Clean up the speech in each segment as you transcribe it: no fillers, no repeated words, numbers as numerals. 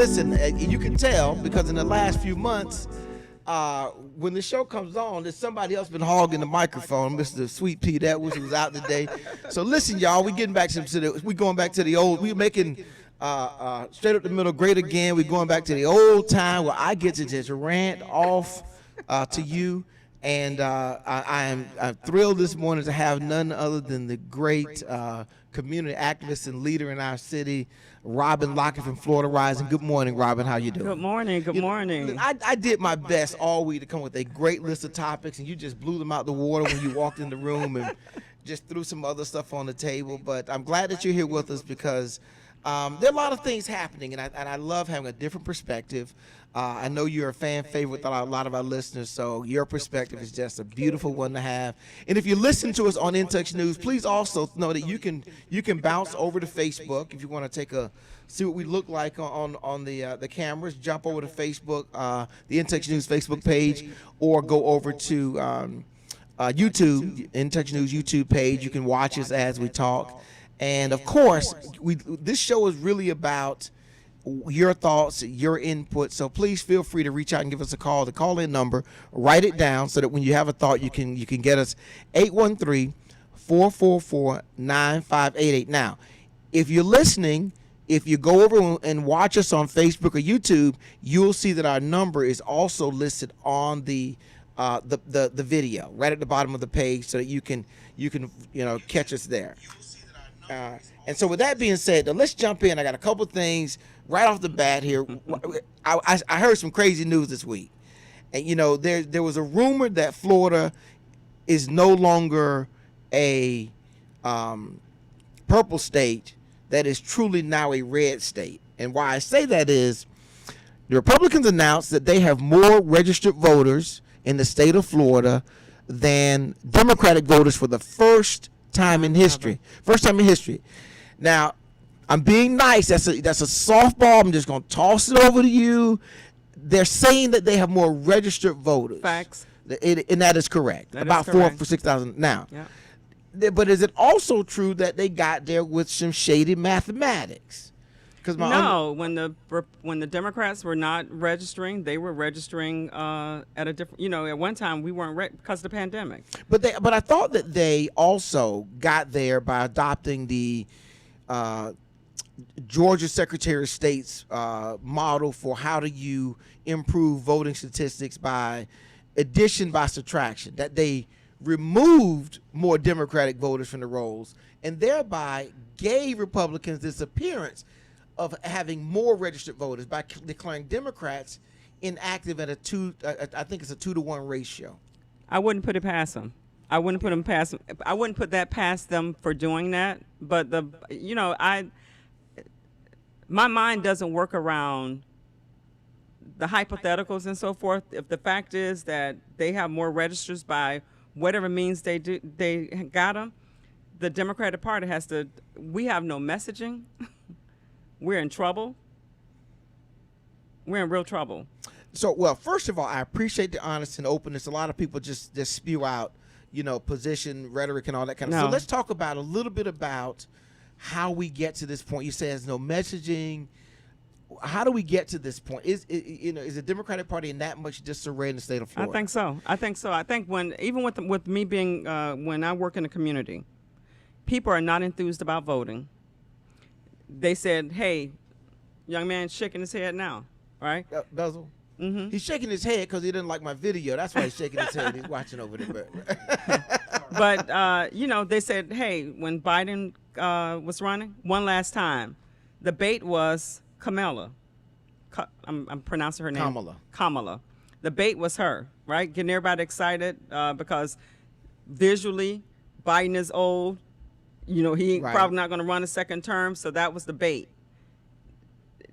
listen, you can tell because in the last few months, when the show comes on, there's somebody else been hogging the microphone. Mr. Sweet Pea, that wish he was out today. So listen, y'all, we getting back we going back to the old. We making straight up the middle great again. We going back to the old time where I get to just rant off to you. And I'm thrilled this morning to have none other than the great community activist and leader in our city, Robin Lockett from Florida Rising. Good morning, Robin. How you doing? Good morning. Good morning. I did my best all week to come with a great list of topics, and you just blew them out the water when you walked in the room and just threw some other stuff on the table. But I'm glad that you're here with us because there are a lot of things happening, and I love having a different perspective. I know you're a fan favorite with a lot of our listeners, so your perspective is just a beautiful one to have. And if you listen to us on In Touch News, please also know that you can bounce over to Facebook if you want to see what we look like on the cameras. Jump over to Facebook, the In Touch News Facebook page, or go over to YouTube, In Touch News YouTube page. You can watch us as we talk. And of course, this show is really about your thoughts, your input. So please feel free to reach out and give us a call. The call-in number, write it down so that when you have a thought, you can get us 813-444-9588. Now, if you're listening, if you go over and watch us on Facebook or YouTube, you'll see that our number is also listed on the video right at the bottom of the page, so that you can catch us there. And so with that being said, let's jump in. I got a couple things right off the bat here. I heard some crazy news this week. And, there was a rumor that Florida is no longer a purple state, that is truly now a red state. And why I say that is the Republicans announced that they have more registered voters in the state of Florida than Democratic voters for the first time in history. Now, I'm being nice. That's a softball. I'm just going to toss it over to you. They're saying that they have more registered voters. Facts. And that is correct. About 4,000 for 6,000 now. Yeah. But is it also true that they got there with some shady mathematics? No, when the Democrats were not registering, they were registering at a different. At one time we weren't because of the pandemic. But I thought that they also got there by adopting the Georgia Secretary of State's model for how do you improve voting statistics by addition by subtraction. That they removed more Democratic voters from the rolls and thereby gave Republicans this appearance of having more registered voters by declaring Democrats inactive at I think it's a 2-to-1 ratio. I wouldn't put it past them. I wouldn't put that past them for doing that. But my mind doesn't work around the hypotheticals and so forth. If the fact is that they have more registers by whatever means they got them, the Democratic Party we have no messaging. We're in trouble. We're in real trouble. So, well, first of all, I appreciate the honesty and openness. A lot of people just spew out, position, rhetoric, and all that kind of stuff. So let's talk about a little bit about how we get to this point. You say there's no messaging. How do we get to this point? Is the Democratic Party in that much disarray in the state of Florida? I think so. I think even with me being when I work in the community, people are not enthused about voting. They said, "Hey, young man, shaking his head now, right?" Bezel. Mm-hmm. He's shaking his head because he didn't like my video. That's why he's shaking his head. He's watching over there. But they said, "Hey, when Biden was running one last time, the bait was Kamala. I'm pronouncing her name. Kamala. The bait was her, right? Getting everybody excited because visually, Biden is old. He ain't probably not going to run a second term, so that was the bait.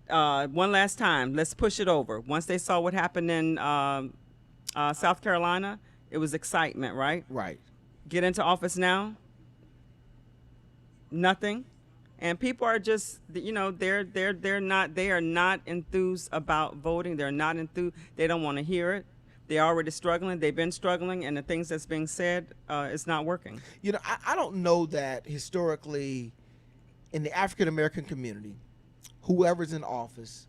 One last time, let's push it over. Once they saw what happened in South Carolina, it was excitement, right? Right. Get into office now, nothing. And people are just, they are not enthused about voting. They're not enthused. They don't want to hear it. They're already struggling. They've been struggling, and the things that's being said, it's not working. I don't know that historically in the African American community, whoever's in office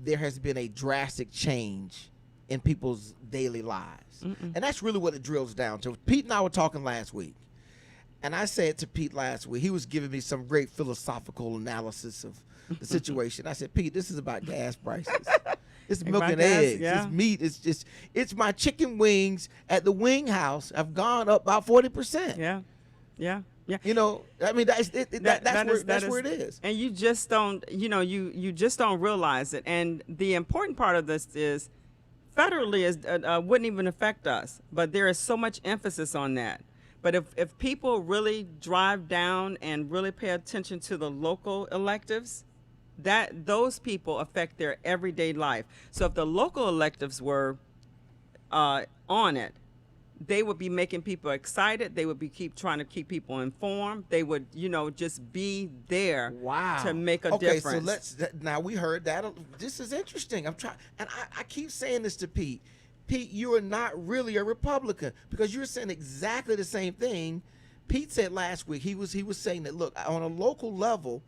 there has been a drastic change in people's daily lives. And that's really what it drills down to. Pete and I were talking last week, and I said to Pete last week, he was giving me some great philosophical analysis of the situation. I said, Pete, this is about gas prices. It's milk and eggs. Yeah. It's meat. It's my chicken wings at the wing house have gone up about 40%. Yeah. You know, I mean, that's where it is. And you just don't, you just don't realize it. And the important part of this is federally wouldn't even affect us, but there is so much emphasis on that. But if people really drive down and really pay attention to the local electives, those people affect their everyday life. So if the local electives were on it, they would be making people excited. They would be trying to keep people informed. They would, just be there to make a difference. Okay, so now we heard that. This is interesting. I'm trying, and I keep saying this to Pete. Pete, you are not really a Republican because you're saying exactly the same thing. Pete said last week, he was saying that, look, on a local level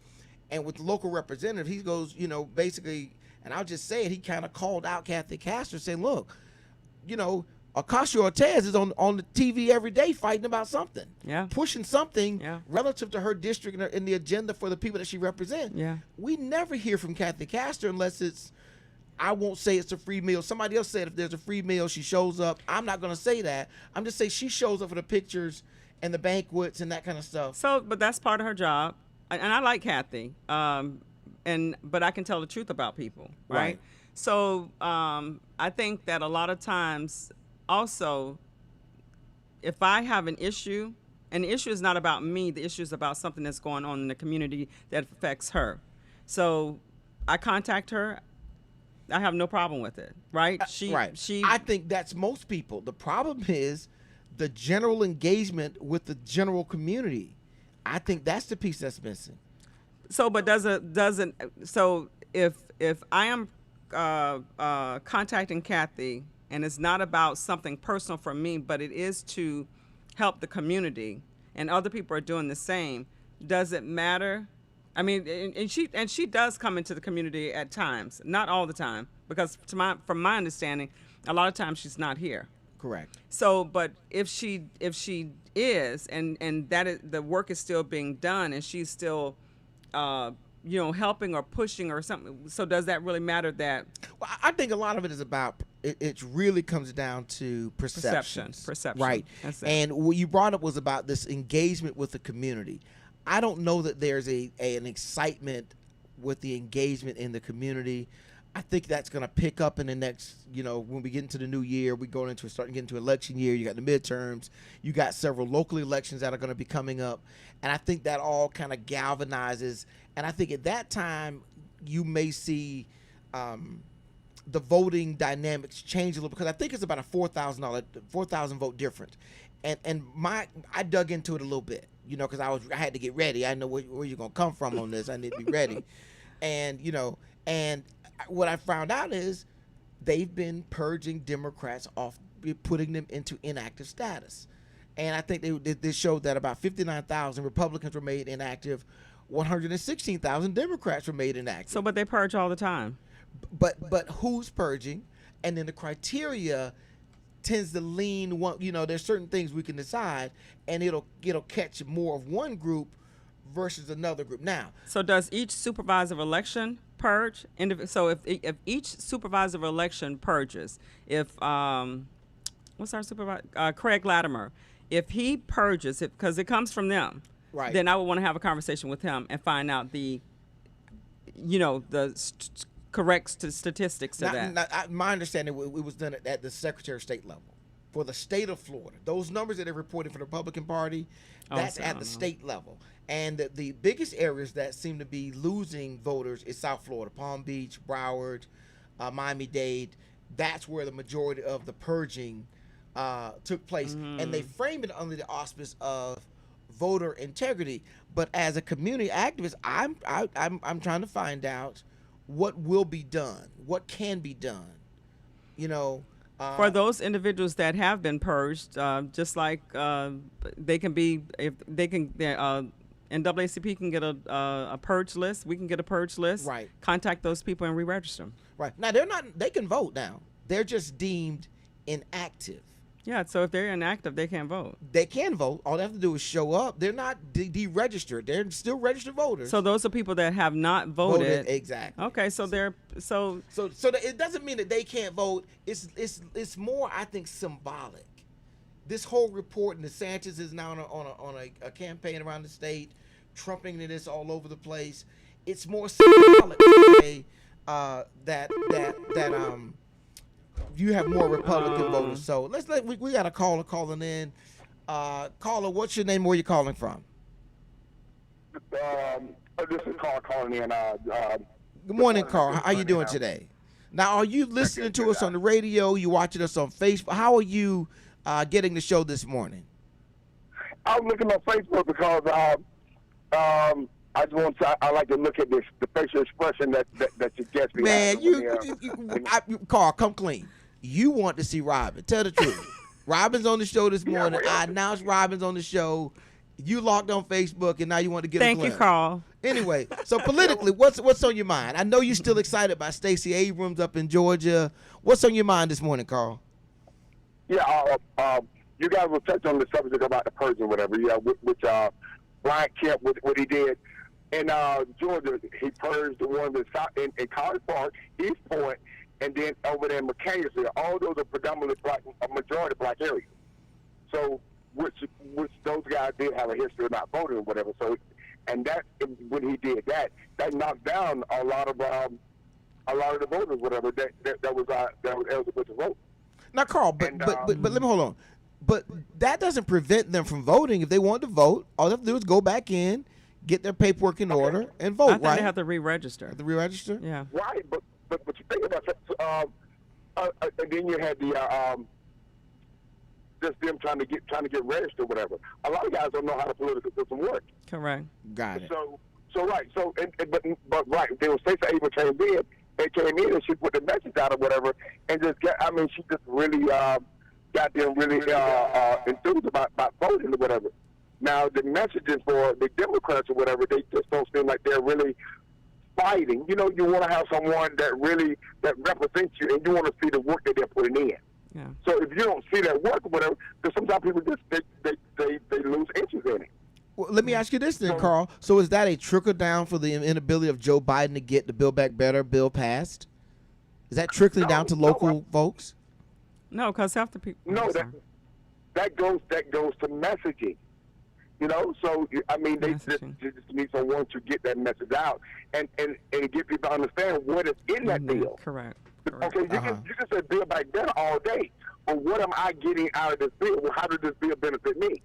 and with the local representative, he goes, basically, and I'll just say it, he kind of called out Kathy Castor saying, look, Ocasio-Cortez is on the TV every day fighting about something, pushing something relative to her district and the agenda for the people that she represents. We never hear from Kathy Castor unless it's, I won't say it's a free meal. Somebody else said if there's a free meal, she shows up. I'm not going to say that. I'm just saying she shows up for the pictures and the banquets and that kind of stuff. So, but that's part of her job. And I like Kathy, but I can tell the truth about people, right? So I think that a lot of times also, if I have an issue, and the issue is not about me, the issue is about something that's going on in the community that affects her. So I contact her. I have no problem with it, right? I think that's most people. The problem is the general engagement with the general community. I think that's the piece that's missing. So, but so if I am contacting Kathy and it's not about something personal for me, but it is to help the community and other people are doing the same, does it matter? I mean, and she does come into the community at times, not all the time, because from my understanding, a lot of times she's not here. Correct. So, but if she is, and that is, the work is still being done, and she's still, helping or pushing or something. So, does that really matter? That? Well, I think a lot of it is about. It really comes down to perception. Right. That's it. And what you brought up was about this engagement with the community. I don't know that there's an excitement with the engagement in the community. I think that's going to pick up in the next, when we get into the new year, starting to get into election year. You got the midterms. You got several local elections that are going to be coming up. And I think that all kind of galvanizes. And I think at that time, you may see the voting dynamics change a little, because I think it's about a 4,000 vote difference. And I dug into it a little bit, because I had to get ready. I know where you're going to come from on this. I need to be ready. And what I found out is they've been purging Democrats off, putting them into inactive status. And I think they showed that about 59,000 Republicans were made inactive, 116,000 Democrats were made inactive. So, but they purge all the time. But who's purging? And then the criteria tends to lean one. There's certain things we can decide, and it'll catch more of one group versus another group. Now, so does each supervisor election purge? So if each supervisor election purges, if what's our supervisor? Craig Latimer, if he purges it, because it comes from them, right? Then I would want to have a conversation with him and find out the correct statistics to that. My understanding, it was done at the Secretary of State level for the state of Florida. Those numbers that they're reporting for the Republican Party, that's at the state level. And the biggest areas that seem to be losing voters is South Florida, Palm Beach, Broward, Miami-Dade. That's where the majority of the purging took place. And they frame it under the auspice of voter integrity. But as a community activist, I'm trying to find out what will be done, what can be done, for those individuals that have been purged, just like they can be, if they can NAACP can get a purge list. We can get a purge list. Right. Contact those people and re-register them. Right. Now, they're not, they can vote now. They're just deemed inactive. Yeah, so if they're inactive, they can't vote. They can vote. All they have to do is show up. They're not deregistered. They're still registered voters. So those are people that have not voted. Exactly. Okay, so they're it doesn't mean that they can't vote. It's more, I think, symbolic. This whole report, and DeSantis is now on a campaign around the state, trumping this all over the place. It's more symbolic to say that you have more Republican voters. So we got a caller calling in. Caller, what's your name? Where you calling from? This is Carl calling in. Good morning, Carl. How you doing today? Now, are you listening to us on the radio? You watching us on Facebook? How are you getting the show this morning? I was looking on Facebook because I just want to. I like to look at the facial expression that your guest be having. Man, Carl, come clean. You want to see Robin? Tell the truth. Robin's on the show this morning. I announced Robin's on the show. You logged on Facebook, and now you want to get a glimpse. Thank you, Carl. Anyway, so politically, what's on your mind? I know you're still excited by Stacey Abrams up in Georgia. What's on your mind this morning, Carl? Yeah, you guys will touch on the subject about the purge or whatever. Yeah, which Brian Kemp, what he did in Georgia, he purged the one in College Park, East Point, and then over there in Mechanicsville. All those are predominantly black, a majority black areas. So, which those guys did have a history of not voting or whatever. So, and that when he did that knocked down a lot of the voters, whatever that was eligible to vote. Now, Carl, but let me hold on. But that doesn't prevent them from voting. If they want to vote, all they have to do is go back in, get their paperwork in order, and vote. I think they have to re-register. Have to re-register? Yeah. Right, but you think about that. And then you had the just them trying to get registered or whatever. A lot of guys don't know how the political system works. Correct. Got it. So right. So but right. They were Stacey Abrams came in. They came in and she put the message out or whatever, and she just really got them really enthused about voting or whatever. Now the messages for the Democrats or whatever, they just don't seem like they're really fighting. You know, you want to have someone that represents you, and you want to see the work that they're putting in. Yeah. So if you don't see that work or whatever, because sometimes people just they lose interest in it. Well, let me ask you this then, Carl. So is that a trickle down for the inability of Joe Biden to get the Build Back Better bill passed? Is that trickling down to local folks? No, because half the people. No, that goes to messaging. You know, so I mean, they just need someone to get that message out and get people to understand what is in that bill. Correct. Okay, you can say Build Back Better all day, but what am I getting out of this bill? Well, how does this bill benefit me?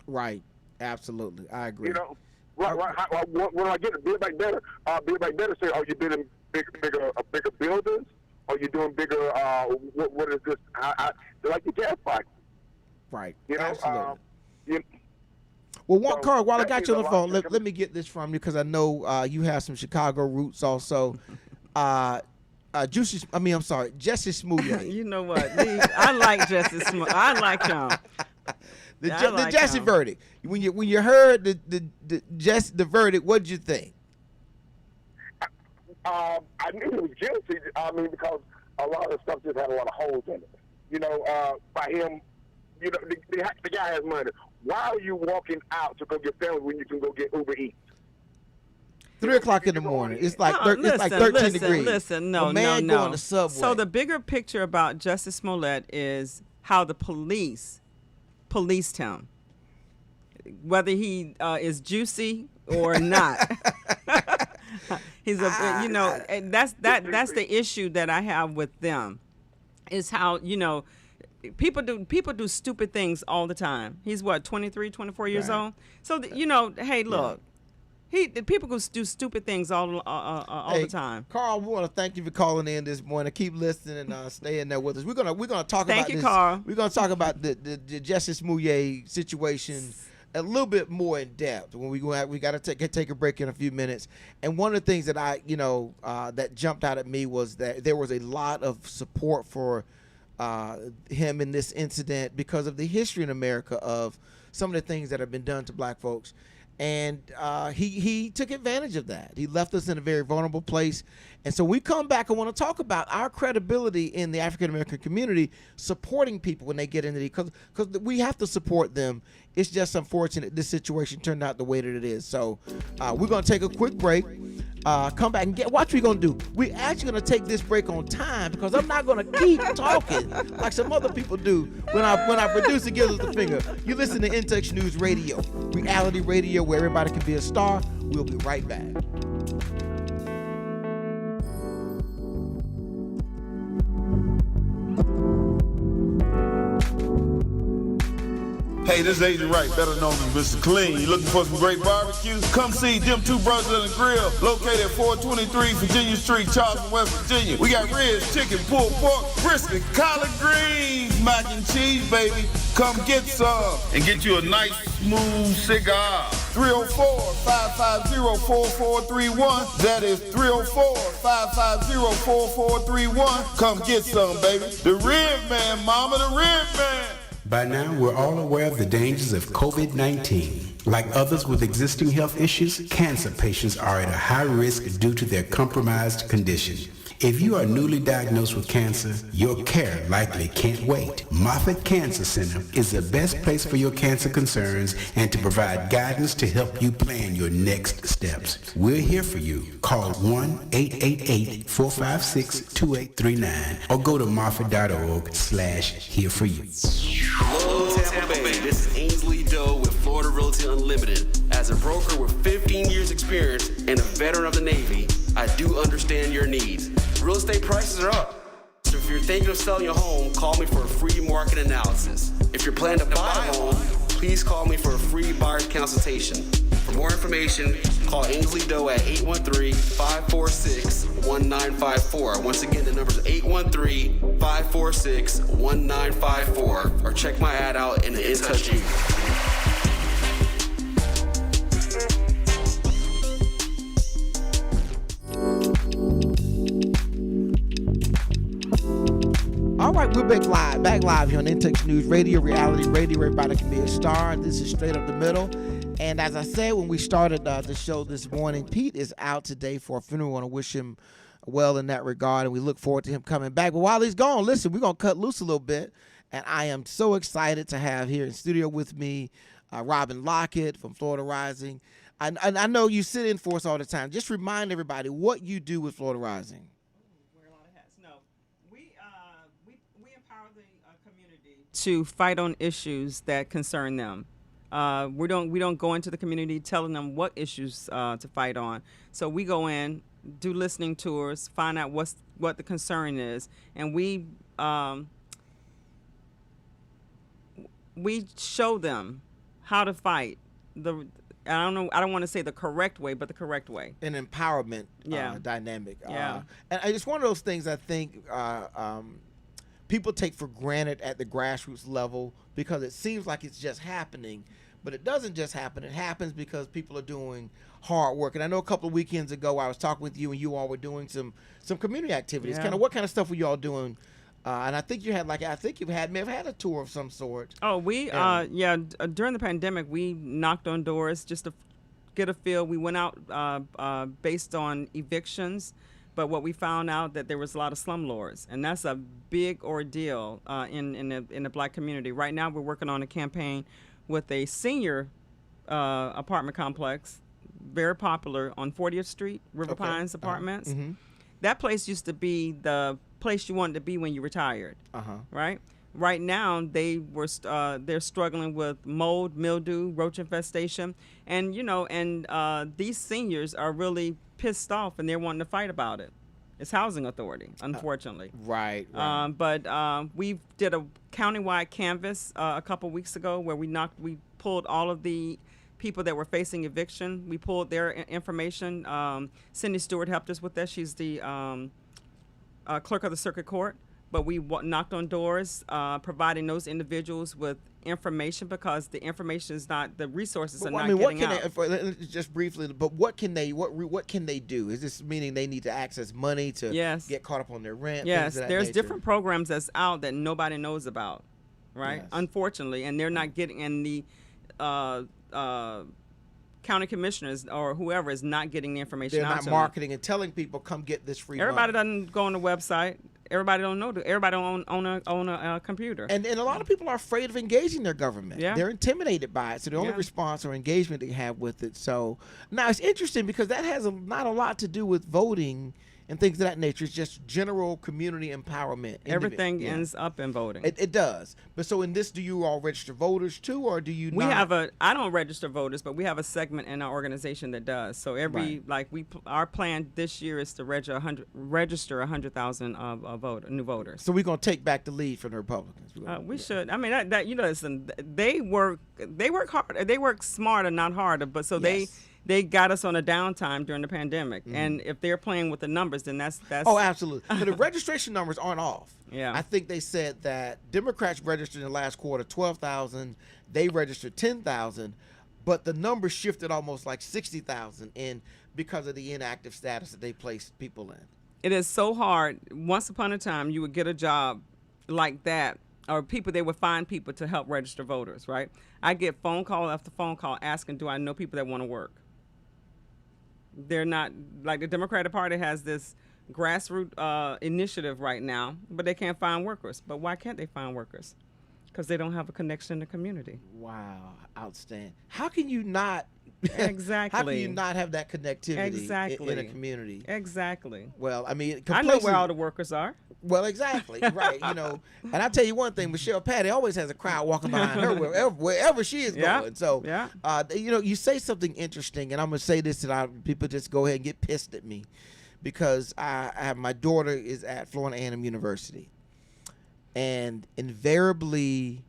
Right. Absolutely, I agree. You know, right. When I get to Build Back Better, Build Back Better say, are you building bigger buildings? Are you doing bigger? What is this? Like the gas pipe. Right. You know, absolutely. Well, Carl, while I got you on the phone, let me get this from you because I know you have some Chicago roots also. Jesse Smollett. You know what? I like Jesse Smollett. I like him. The Jesse verdict. When you heard the verdict, what did you think? I knew he was guilty. I mean, because a lot of stuff just had a lot of holes in it. You know, by him, you know, the guy has money. Why are you walking out to go get family when you can go get Uber Eats? 3 o'clock in the morning. It's like it's like 13 degrees. Listen, no. Go on the subway. So the bigger picture about Justice Smollett is how the police policed him, whether he is juicy or not. He's and that's the issue that I have with them, is how, you know, people do stupid things all the time. He's what, 23, 24 years old. So you know, hey, look. People go do stupid things all the time. Carl, we want to thank you for calling in this morning. Keep listening and staying there with us. We're gonna talk thank about you, this. Carl. We're gonna talk about the Justice Smollett situation a little bit more in depth when we got to take a break in a few minutes. And one of the things that that jumped out at me was that there was a lot of support for him in this incident because of the history in America of some of the things that have been done to black folks. And he took advantage of that. He left us in a very vulnerable place. And so we come back and want to talk about our credibility in the African American community, supporting people when they get into the, because we have to support them. It's just unfortunate this situation turned out the way that it is. So we're going to take a quick break. Come back and watch what we're going to do. We're actually going to take this break on time because I'm not going to keep talking like some other people do when our producer gives us the finger. You listen to In Touch News Radio, reality radio where everybody can be a star. We'll be right back. Hey, this is Agent Wright, better known as Mr. Clean. You looking for some great barbecue? Come see them two brothers on the grill, located at 423 Virginia Street, Charleston, West Virginia. We got ribs, chicken, pulled pork, brisket, collard greens, mac and cheese, baby. Come get some and get you a nice, smooth cigar. 304-550-4431. That is 304-550-4431. Come get some, baby. The Rib Man, mama, the Rib Man. By now, we're all aware of the dangers of COVID-19. Like others with existing health issues, cancer patients are at a high risk due to their compromised condition. If you are newly diagnosed with cancer, your care likely can't wait. Moffitt Cancer Center is the best place for your cancer concerns and to provide guidance to help you plan your next steps. We're here for you. Call 1-888-456-2839 or go to moffitt.org/here-for-you. Hello, Tampa Bay. This is Ainsley Doe with Florida Realty Unlimited. As a broker with 15 years experience and a veteran of the Navy, I do understand your needs. Real estate prices are up. So if you're thinking of selling your home, call me for a free market analysis. If you're planning to buy a home, please call me for a free buyer's consultation. For more information, call Ainsley Doe at 813-546-1954. Once again, the number is 813-546-1954. Or check my ad out in the In Touch You. All right, we're back live here on In Touch News Radio, reality radio, everybody can be a star. This is Straight Up the Middle. And as I said when we started the show this morning, Pete is out today for a funeral. We want to wish him well in that regard, and we look forward to him coming back. But while he's gone, listen, we're going to cut loose a little bit, and I am so excited to have here in studio with me Robin Lockett from Florida Rising. I know you sit in for us all the time. Just remind everybody what you do with Florida Rising. To fight on issues that concern them. We don't go into the community telling them what issues to fight on. So we go in, do listening tours, find out what the concern is, and we show them how to fight. I don't want to say the correct way, but the correct way. An empowerment dynamic. Yeah. And it's one of those things I think people take for granted at the grassroots level because it seems like it's just happening, but it doesn't just happen. It happens because people are doing hard work. And I know a couple of weekends ago I was talking with you and you all were doing some community activities. Yeah. What kind of stuff were you all doing? And I think you had may have had a tour of some sort. Oh, we during the pandemic we knocked on doors just to get a feel. We went out based on evictions. But what we found out that there was a lot of slumlords, and that's a big ordeal in the black community. Right now, we're working on a campaign with a senior apartment complex, very popular on 40th Street, River Pines Apartments. Mm-hmm. That place used to be the place you wanted to be when you retired. Right. Right now, they're struggling with mold, mildew, roach infestation, and these seniors are really pissed off and they're wanting to fight about it. It's housing authority, unfortunately. Right. But we did a countywide canvas a couple weeks ago where we pulled all of the people that were facing eviction. We pulled their information. Cindy Stewart helped us with that. She's the clerk of the circuit court. But we knocked on doors, providing those individuals with information because the information is not, the resources are not getting out. Just briefly, but what can they do? Is this meaning they need to access money to get caught up on their rent? Yes, there's different programs that's out that nobody knows about, right? Yes. Unfortunately, and they're not getting in the county commissioners or whoever is not getting the information They're out not to them. marketing and telling people, come get this free Everybody money. doesn't go on the website. Everybody don't know. Everybody don't own a computer. And a lot of people are afraid of engaging their government. Yeah. They're intimidated by it. So the only Yeah. response or engagement they have with it. So now it's interesting because that has not a lot to do with voting and things of that nature. It's just general community empowerment. Everything Yeah. ends up in voting. It does. But so in this, do you all register voters too, or do you We not? have I don't register voters, but we have a segment in our organization that does. So our plan this year is to register 100,000 new voters. So we're going to take back the lead from the Republicans. We should. I mean, that listen, they work hard. They work smarter, not harder. But so Yes. they got us on a downtime during the pandemic. And if they're playing with the numbers, then that's Oh, absolutely. But the registration numbers aren't off. Yeah. I think they said that Democrats registered in the last quarter 12,000. They registered 10,000, but the numbers shifted almost like 60,000 in because of the inactive status that they placed people in. It is so hard. Once upon a time, you would get a job like that, or they would find people to help register voters, right? I get phone call after phone call asking, do I know people that want to work? They're not, like the Democratic Party has this grassroots initiative right now, but they can't find workers. But why can't they find workers? Because they don't have a connection in the community. Wow, outstanding. How can you not? Exactly. How can you not have that connectivity Exactly. in a community? Exactly. Well, I mean, I know where all the workers are. Well, exactly, right. And I tell you one thing, Michelle Patty always has a crowd walking behind her wherever she is Yeah, going. So, yeah. You say something interesting, and I'm gonna say this, and people just go ahead and get pissed at me, because I have my daughter is at Florida A&M University, and invariably,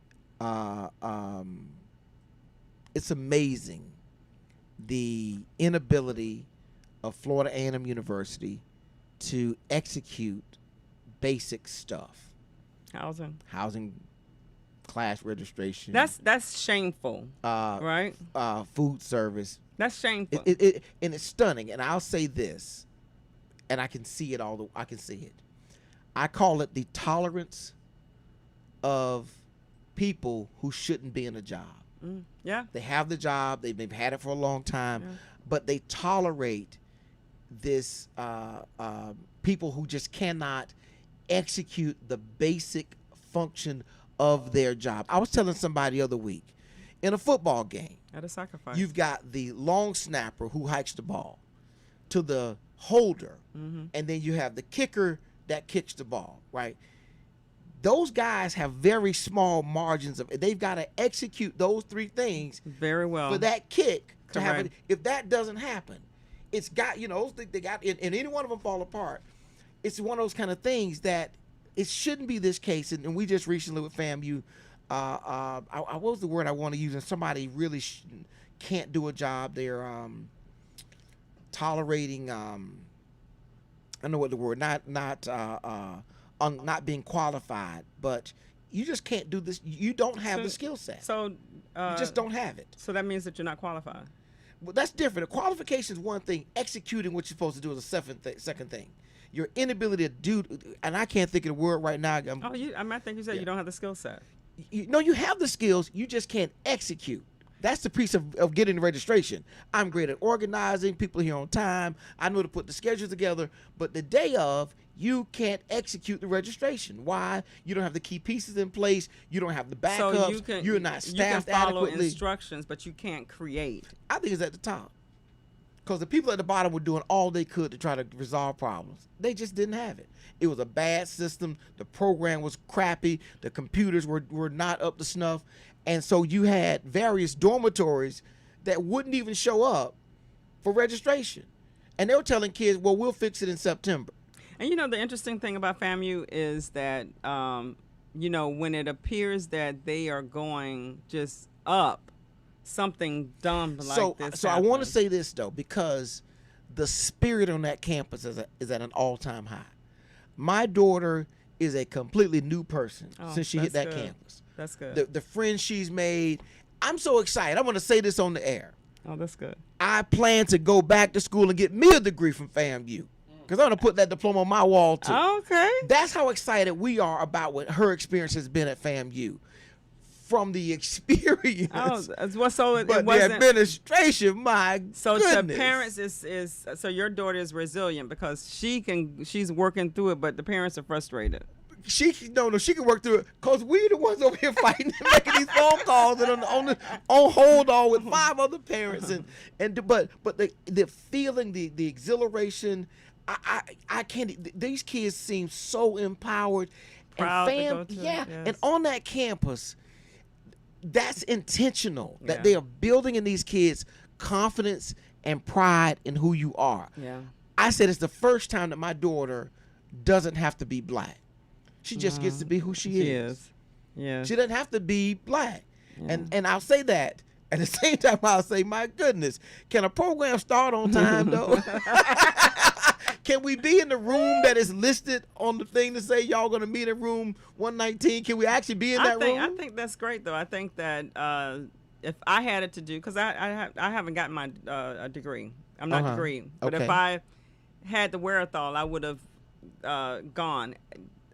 it's amazing the inability of Florida A&M University to execute basic stuff. Housing, class registration. That's shameful, right? Food service. That's shameful. And it's stunning. And I'll say this, and I can see it I can see it. I call it the tolerance of people who shouldn't be in a job. Yeah. They have the job. They've had it for a long time, but they tolerate this people who just cannot execute the basic function of their job. I was telling somebody the other week, in a football game, At a sacrifice. you've got the long snapper who hikes the ball to the holder, and then you have the kicker that kicks the ball, right? Those guys have very small margins of. They've got to execute those three things very well for that kick to happen. Correct. If that doesn't happen, it's got they got and any one of them fall apart. It's one of those kind of things that it shouldn't be this case. And we just recently with FAMU, what was the word I want to use? And somebody really can't do a job. They're tolerating. I don't know what the word. Not being qualified, but you just can't do this. You don't have the skill set. So You just don't have it. So that means that you're not qualified. Well, that's different. A qualification is one thing. Executing what you're supposed to do is a second thing. Your inability to do, and I can't think of the word right now. I think you said you don't have the skill set. You have the skills. You just can't execute. That's the piece of getting the registration. I'm great at organizing. People are here on time. I know to put the schedule together. But the day of, you can't execute the registration. Why? You don't have the key pieces in place. You don't have the backups. So you're not staffed you can follow adequately. instructions, but you can't create. I think it's at the top. Because the people at the bottom were doing all they could to try to resolve problems. They just didn't have it. It was a bad system. The program was crappy. The computers were not up to snuff. And so you had various dormitories that wouldn't even show up for registration. And they were telling kids, well, we'll fix it in September. And the interesting thing about FAMU is that, when it appears that they are going just up, something dumb like this So I want to happens. say this, though, because the spirit on that campus is at an all-time high. My daughter is a completely new person since she hit that that's good. campus. That's good. The friends she's made. I'm so excited. I'm going to say this on the air. Oh, that's good. I plan to go back to school and get me a degree from FAMU. Because I'm going to put that diploma on my wall, too. Okay. That's how excited we are about what her experience has been at FAMU. from the experience. Oh, what's so it but the wasn't. administration, my So goodness. the parents is so your daughter is resilient because she's working through it, but the parents are frustrated. She can work through it because we the ones over here fighting and making these phone calls and on hold on with 5 other parents but the feeling, the exhilaration, I can't. These kids seem so empowered, Proud to and go to, yeah, yes. and on that campus, that's intentional. That Yeah. they are building in these kids confidence and pride in who you are. Yeah. I said it's the first time that my daughter doesn't have to be black. She just gets to be who she is. Yeah. She doesn't have to be black. And I'll say that. At the same time, I'll say, my goodness, can a program start on time, though? Can we be in the room that is listed on the thing to say y'all going to meet in room 119? Can we actually be in that room? I think that's great, though. I think that if I had it to do, because I haven't gotten my a degree. I'm not degree. But Okay. if I had the wherewithal, I would have gone.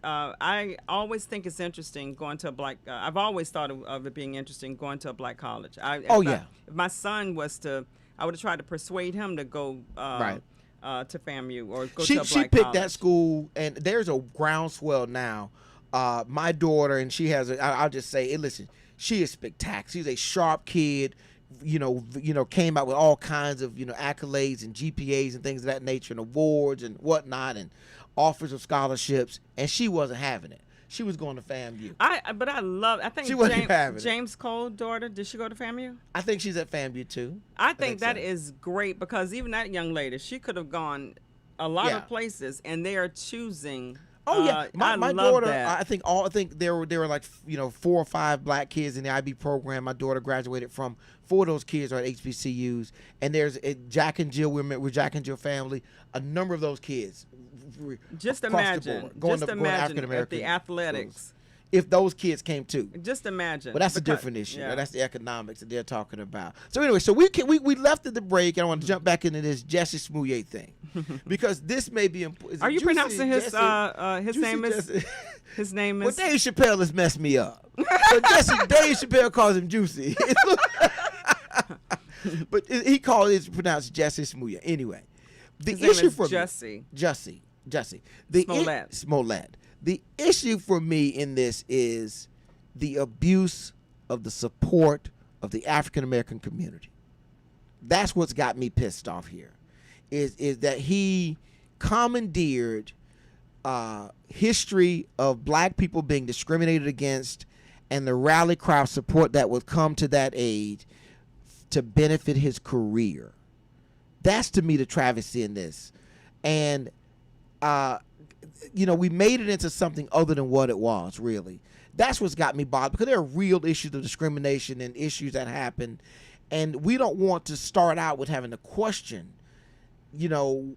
I always think it's interesting going to a black. I've always thought of it being interesting going to a black college. If my son was to, I would have tried to persuade him to go Right. To FAMU or go She to a black picked college. that school, and there's a groundswell now. My daughter, and she has I'll just say, listen, she is spectacular. She's a sharp kid. Came out with all kinds of accolades and GPAs and things of that nature, and awards and whatnot, and offers of scholarships, and she wasn't having it. She was going to FAMU. I think She wasn't having it. James Cole's daughter, did she go to FAMU? I think she's at FAMU too. I think that so. is great because even that young lady, she could have gone a lot Yeah. of places, and they are choosing. Oh yeah, my I love daughter. that. I think there were like 4 or 5 black kids in the IB program. My daughter graduated from. 4 of those kids are at HBCUs, and there's Jack and Jill. We're Jack and Jill family. A number of those kids. Just across the imagine, board, going to imagine African-American at the athletics. schools. If those kids came too. Just imagine. But that's a Because- different issue. yeah. That's the economics that they're talking about. So anyway, so we left at the break, and I want to jump back into this Jesse Smouye thing because this may be important. Are you pronouncing his name is Jesse? his name Well, is? Dave Chappelle has messed me up. But Dave Chappelle calls him Juicy. But he called it pronounced Jesse Smouye. Anyway, the His name issue is for Jesse. Jesse. Smollett. The issue for me in this is the abuse of the support of the African American community. That's what's got me pissed off here. Is that he commandeered history of black people being discriminated against and the rally cry support that would come to that aid to benefit his career. That's to me the travesty in this. And we made it into something other than what it was, really. That's what's got me bothered, because there are real issues of discrimination and issues that happen, and we don't want to start out with having to question,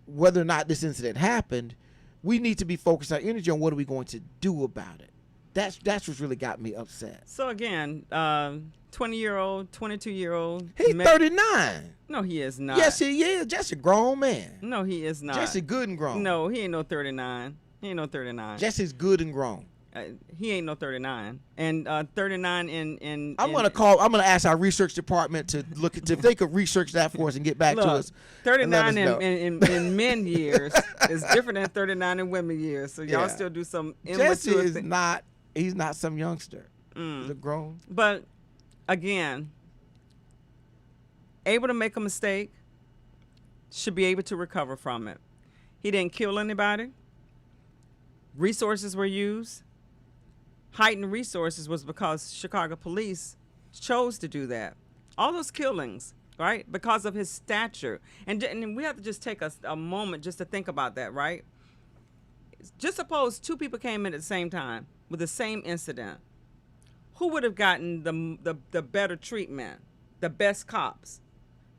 whether or not this incident happened. We need to be focused our energy on what are we going to do about it. That's what's really got me upset. So again, 20-year-old, 22-year-old. He's 39. No, he is not. Yes, he is. Jesse a grown man. No, he is not. Jesse good and grown. No, he ain't no 39. He ain't no 39. Jesse's good and grown. He ain't no 39. And 39 in I'm gonna ask our research department to look at if they could research that for us and get back to us. 39 and let us know. in men years is different than 39 in women years. So y'all Yeah. still do some Jesse immature is thing. not. He's not some youngster. He's a grown. But again, able to make a mistake, should be able to recover from it. He didn't kill anybody. Resources were used. Heightened resources was because Chicago police chose to do that. All those killings, right, because of his stature. And we have to just take a moment just to think about that, right? Just suppose 2 people came in at the same time with the same incident. Who would have gotten the better treatment, the best cops?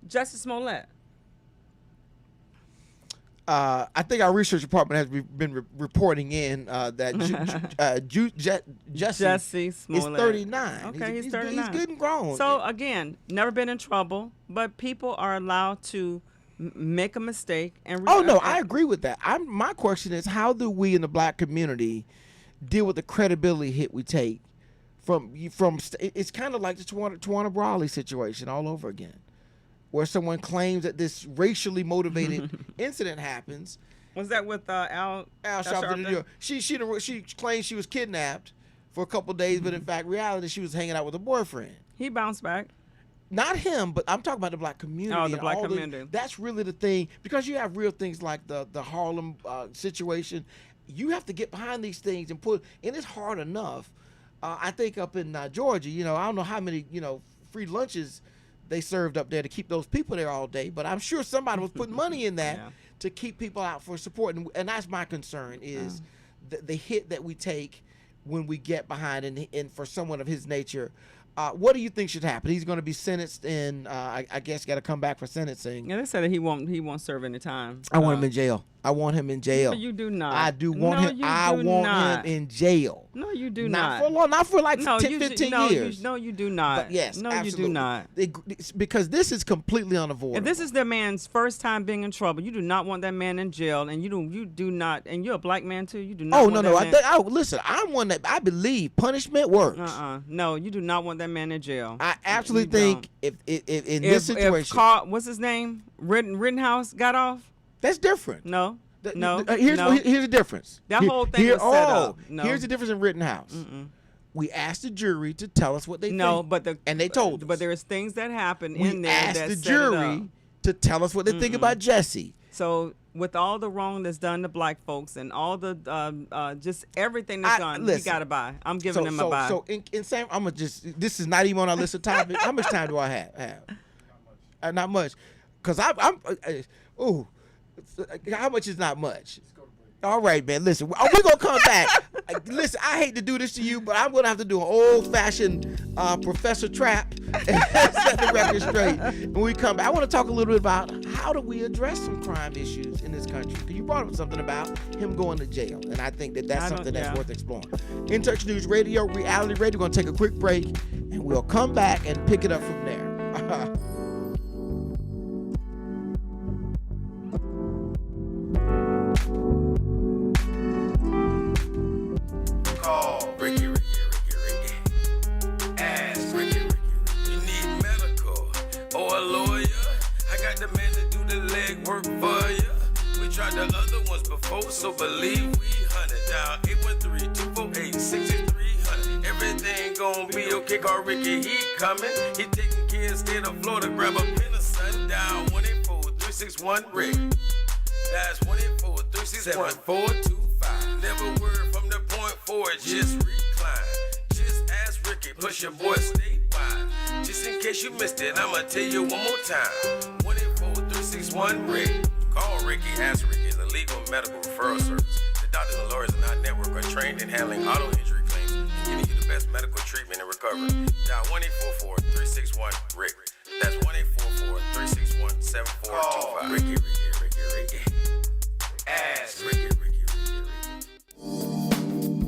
Justice Smollett. I think our research department has been reporting in that Jesse is Smollett. 39. Okay, he's 39. He's good and grown. So again, never been in trouble, but people are allowed to make a mistake and. I agree with that. My question is, how do we in the black community deal with the credibility hit we take It's kind of like the Tawana Brawley situation all over again, where someone claims that this racially motivated incident happens. Was that with Al Sharpton? She claimed she was kidnapped for a couple of days, but in fact, reality, she was hanging out with a boyfriend. He bounced back. Not him, but I'm talking about the black community. Oh, the black community. That's really the thing, because you have real things like the Harlem situation. You have to get behind these things and it's hard enough. I think up in Georgia, I don't know how many, free lunches they served up there to keep those people there all day, but I'm sure somebody was putting money in that to keep people out for support. And that's my concern is the hit that we take when we get behind and for someone of his nature. What do you think should happen? He's going to be sentenced in, I guess, got to come back for sentencing. Yeah, they said that he won't serve any time. I want him in jail. I want him in jail. No, you do not. I do want him. I want him in jail. No, you do not. not. For long. Not for like 10, 15 years. No, you do not. But yes, no, absolutely. You do not. Because this is completely unavoidable. If this is the man's first time being in trouble, you do not want that man in jail, and you do not. And you're a black man too. You do not. Listen, I'm one that I believe punishment works. No, you do not want that man in jail. I absolutely think if in this situation, what's his name? Rittenhouse got off. That's different. No. Here's the difference. That whole thing was set up. No. Here's the difference in Rittenhouse. We asked the jury to tell us what they think. And they told us. But there's things that happen in there that asked the jury to tell us what they think about Jesse. So with all the wrong that's done to black folks and all the just everything that's done, he got to buy. I'm giving him a buy. So in Sam, I'm gonna this is not even on our list of topics. How much time do I have? Not much, because I'm how much is not much? All right, man. Listen, we're gonna come back. Listen, I hate to do this to you, but I'm gonna have to do an old-fashioned Professor Trap and set the record straight when we come back. I want to talk a little bit about how do we address some crime issues in this country. Because you brought up something about him going to jail, and I think that's something that's worth exploring. In Touch News Radio, Reality Radio. We're gonna take a quick break, and we'll come back and pick it up from there. Call Ricky. Ask Ricky. You need medical or a lawyer? I got the man to do the legwork for you. We tried the other ones before, so believe we hunted down 813-248-6300. Everything gon' be okay. Call Ricky, he coming. He taking care of state of Florida. Grab a pen of sundown 184-361-RICK. That's 184-361-7425. Never word from the point forward, just recline. Just ask Ricky, push your boy statewide. Just in case you missed it, I'ma tell you one more time. 184-361-RICK. Call Ricky, ask Ricky is a legal medical referral service. The doctors and lawyers in our network are trained in handling auto injury claims and giving you the best medical treatment and recovery. Dial 1-844-361-RICK. That's 1-844-361-7425. Ricky. Ask Ricky.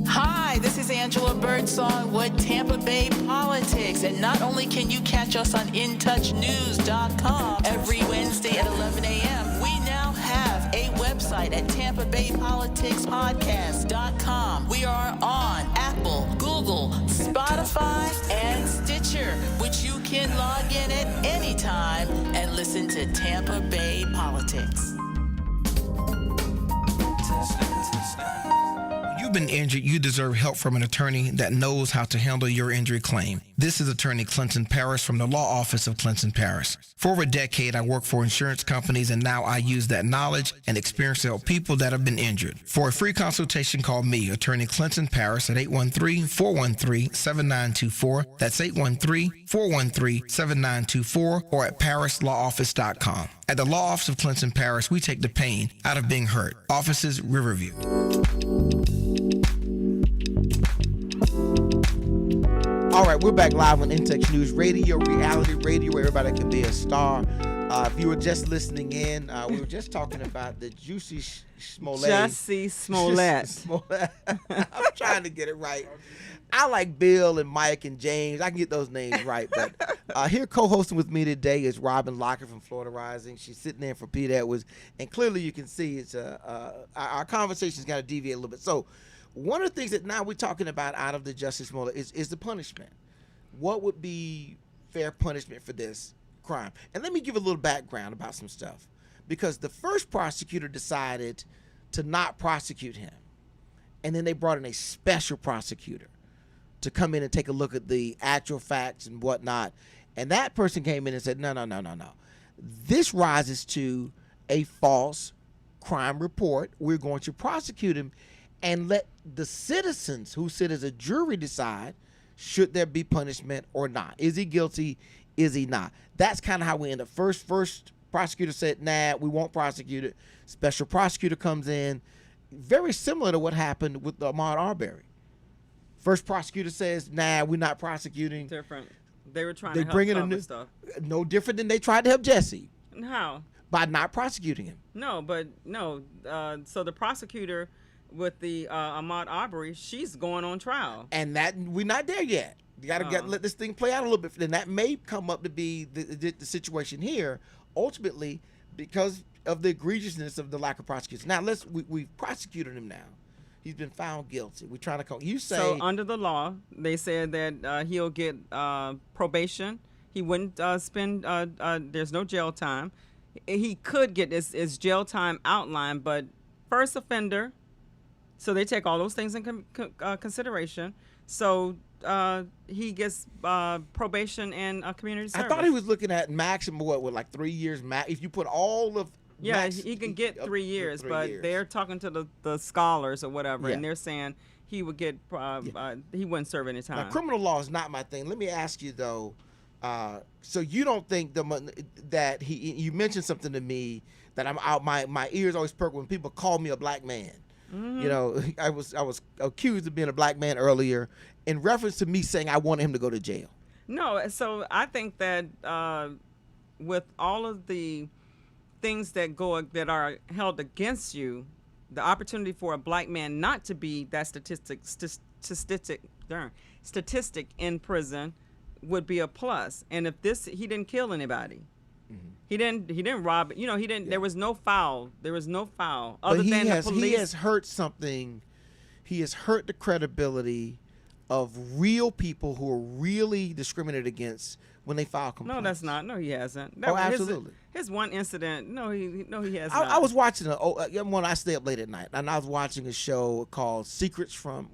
Hi, this is Angela Birdsong with Tampa Bay Politics. And not only can you catch us on InTouchNews.com every Wednesday at 11 a.m., we now have a website at TampaBayPoliticsPodcast.com. We are on Apple, Google, Spotify, and Stitcher, which you can log in at any time and listen to Tampa Bay Politics. You've been injured, you deserve help from an attorney that knows how to handle your injury claim. This is Attorney Clinton Paris from the Law Office of Clinton Paris. For over a decade, I worked for insurance companies, and now I use that knowledge and experience to help people that have been injured. For a free consultation, call me, Attorney Clinton Paris, at 813-413-7924. That's 813-413-7924, or at parislawoffice.com. At the Law Office of Clinton Paris, we take the pain out of being hurt. Offices, Riverview. All right, we're back live on InTouch News Radio, Reality Radio, where everybody can be a star. If you were just listening in, we were just talking about the Juicy Smollett. Jussie Smollett. I'm trying to get it right. I like Bill and Mike and James. I can get those names right. But here co-hosting with me today is Robin Locker from Florida Rising. She's sitting in for Pete Edwards. And clearly you can see it's our conversation's got to deviate a little bit. So one of the things that now we're talking about out of the Justice Smollett is the punishment. What would be fair punishment for this crime? And let me give a little background about some stuff, because the first prosecutor decided to not prosecute him, and then they brought in a special prosecutor to come in and take a look at the actual facts and whatnot. And that person came in and said, no. This rises to a false crime report. We're going to prosecute him and let the citizens who sit as a jury decide should there be punishment or not. Is he guilty? Is he not? That's kind of how we end up. First prosecutor said, nah, we won't prosecute it. Special prosecutor comes in. Very similar to what happened with Ahmaud Arbery. First prosecutor says, nah, we're not prosecuting. Different. They were trying They to bring help in a cover new stuff. No different than they tried to help Jesse How? by not prosecuting him. No, but no. So the prosecutor with the Ahmaud Arbery, she's going on trial. And that we're not there yet. You got to let this thing play out a little bit. And that may come up to be the situation here, ultimately, because of the egregiousness of the lack of prosecution. Now, we've prosecuted him now. He's been found guilty. We're trying to you say. So under the law, they said that he'll get probation. He wouldn't spend, there's no jail time. He could get his jail time outlined, but first offender, so they take all those things in consideration. So he gets probation and community service. I thought he was looking at maximum, like 3 years max. If you put all of. Yeah, he can get 3 years, but they're talking to the scholars or whatever, and they're saying he would get, he wouldn't serve any time. Now, criminal law is not my thing. Let me ask you, though, so you don't think that you mentioned something to me that I'm out, my ears always perk when people call me a black man. Mm-hmm. You know, I was accused of being a black man earlier in reference to me saying I wanted him to go to jail. No, so I think that with all of the things that are held against you, the opportunity for a black man not to be that statistic in prison would be a plus. And if he didn't kill anybody, mm-hmm. he didn't rob. You know, he didn't. Yeah. There was no foul. Other than the police. He has hurt something. He has hurt the credibility of real people who are really discriminated against when they file complaints. No, that's not. No, he hasn't. Absolutely. His one incident. No, he has not. I was watching I stay up late at night, and I was watching a show called Secrets from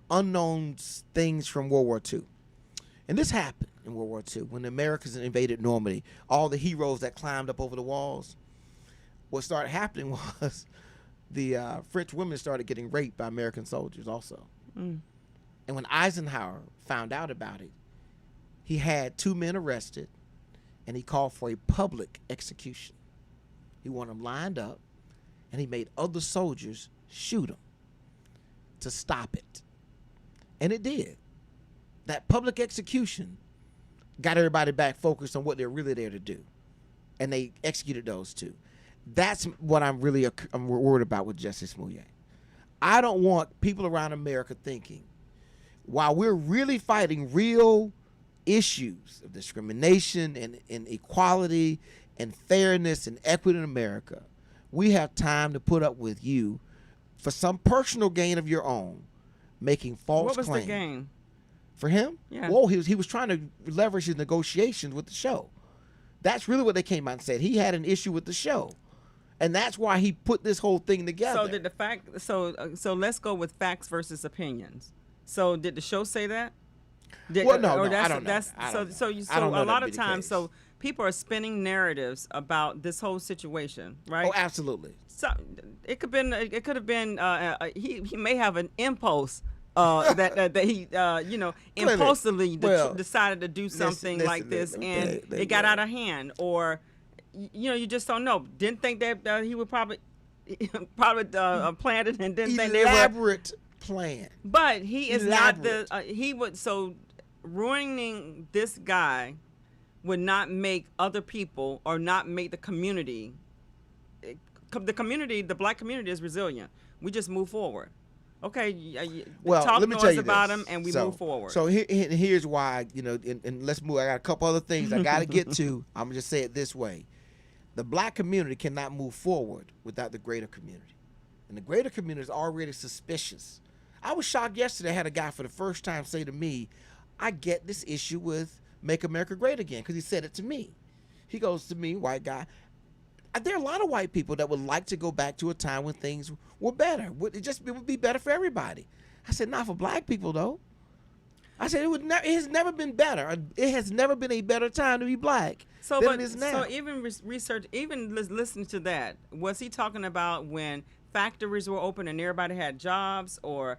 Unknown Things from World War II. And this happened in World War II when the Americans invaded Normandy. All the heroes that climbed up over the walls. What started happening was the French women started getting raped by American soldiers also. Mm. And when Eisenhower found out about it, he had 2 men arrested, and he called for a public execution. He wanted them lined up, and he made other soldiers shoot them to stop it. And it did. That public execution got everybody back focused on what they're really there to do. And they executed those 2. That's what I'm worried about with Justice Smollett. I don't want people around America thinking, while we're really fighting real issues of discrimination and equality and fairness and equity in America, we have time to put up with you for some personal gain of your own, making false claims. What was the gain? For him? Yeah. Well, he was trying to leverage his negotiations with the show. That's really what they came out and said. He had an issue with the show. And that's why he put this whole thing together. So let's go with facts versus opinions. So did the show say that? No, I don't know. So a lot of times, so people are spinning narratives about this whole situation, right? Oh, absolutely. So it could have been he may have an impulse that he impulsively decided to do something like this, and it got out of hand, or you just don't know. Didn't think that he would probably planned it, and didn't think they were elaborate plan. But he is elaborate. Not the he would so ruining this guy would not make other people or not make the community. The black community is resilient. We just move forward. Okay, talk noise about him, and we move forward. So here's why, and let's move. I got a couple other things I got to get to. I'm going to just say it this way. The black community cannot move forward without the greater community. And the greater community is already suspicious I was shocked yesterday. I had a guy for the first time say to me, I get this issue with Make America Great Again, because he said it to me. He goes to me, white guy, there are a lot of white people that would like to go back to a time when things were better. It would be better for everybody. I said, not for black people, though. I said, it has never been better. It has never been a better time to be black than it is now. So even research, even listening to that, was he talking about when factories were open and everybody had jobs, or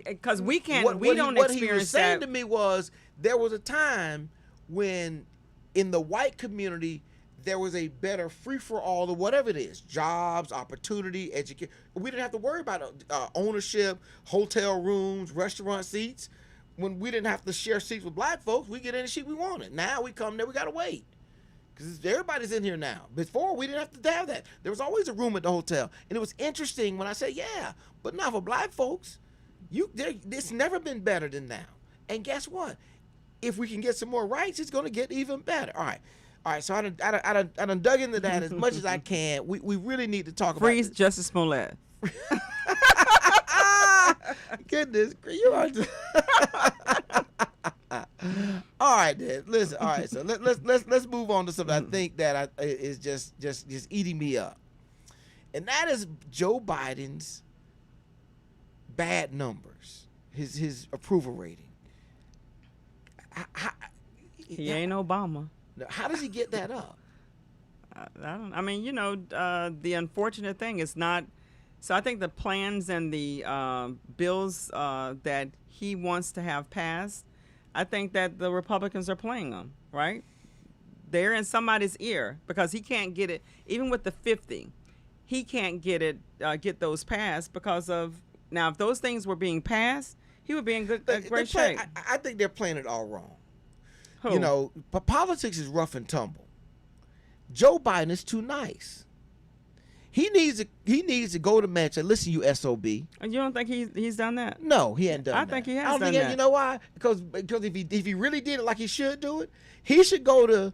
because we don't experience what he was saying that. to me was there was a time when in the white community there was a better free-for-all of whatever it is, jobs, opportunity, education. We didn't have to worry about ownership, hotel rooms, restaurant seats. When we didn't have to share seats with black folks, we get any seat we wanted. Now we come there, we got to wait. Because everybody's in here now. Before, we didn't have to have that. There was always a room at the hotel. And it was interesting when I said, yeah, but not for black folks. It's never been better than now. And guess what? If we can get some more rights, it's going to get even better. All right, so I done dug into that as much as I can. We really need to talk Freeze about Justice Smollett. Goodness, you are. All right, then. Listen. All right, so let's move on to something I think that is just eating me up, and that is Joe Biden's bad numbers, his approval rating. He ain't Obama. How does he get that up? I mean, the unfortunate thing is not. So I think the plans and the bills that he wants to have passed, I think that the Republicans are playing them, right? They're in somebody's ear because he can't get it, even with the 50, he can't get those passed because of, now if those things were being passed, he would be in great shape. I think they're playing it all wrong. Who? But politics is rough and tumble. Joe Biden is too nice. He needs to go to Manchester. Listen, you SOB. You don't think he's done that? No, he hadn't done that. I think he has I don't done think that. You know why? Because if he really did it like he should do it, he should go to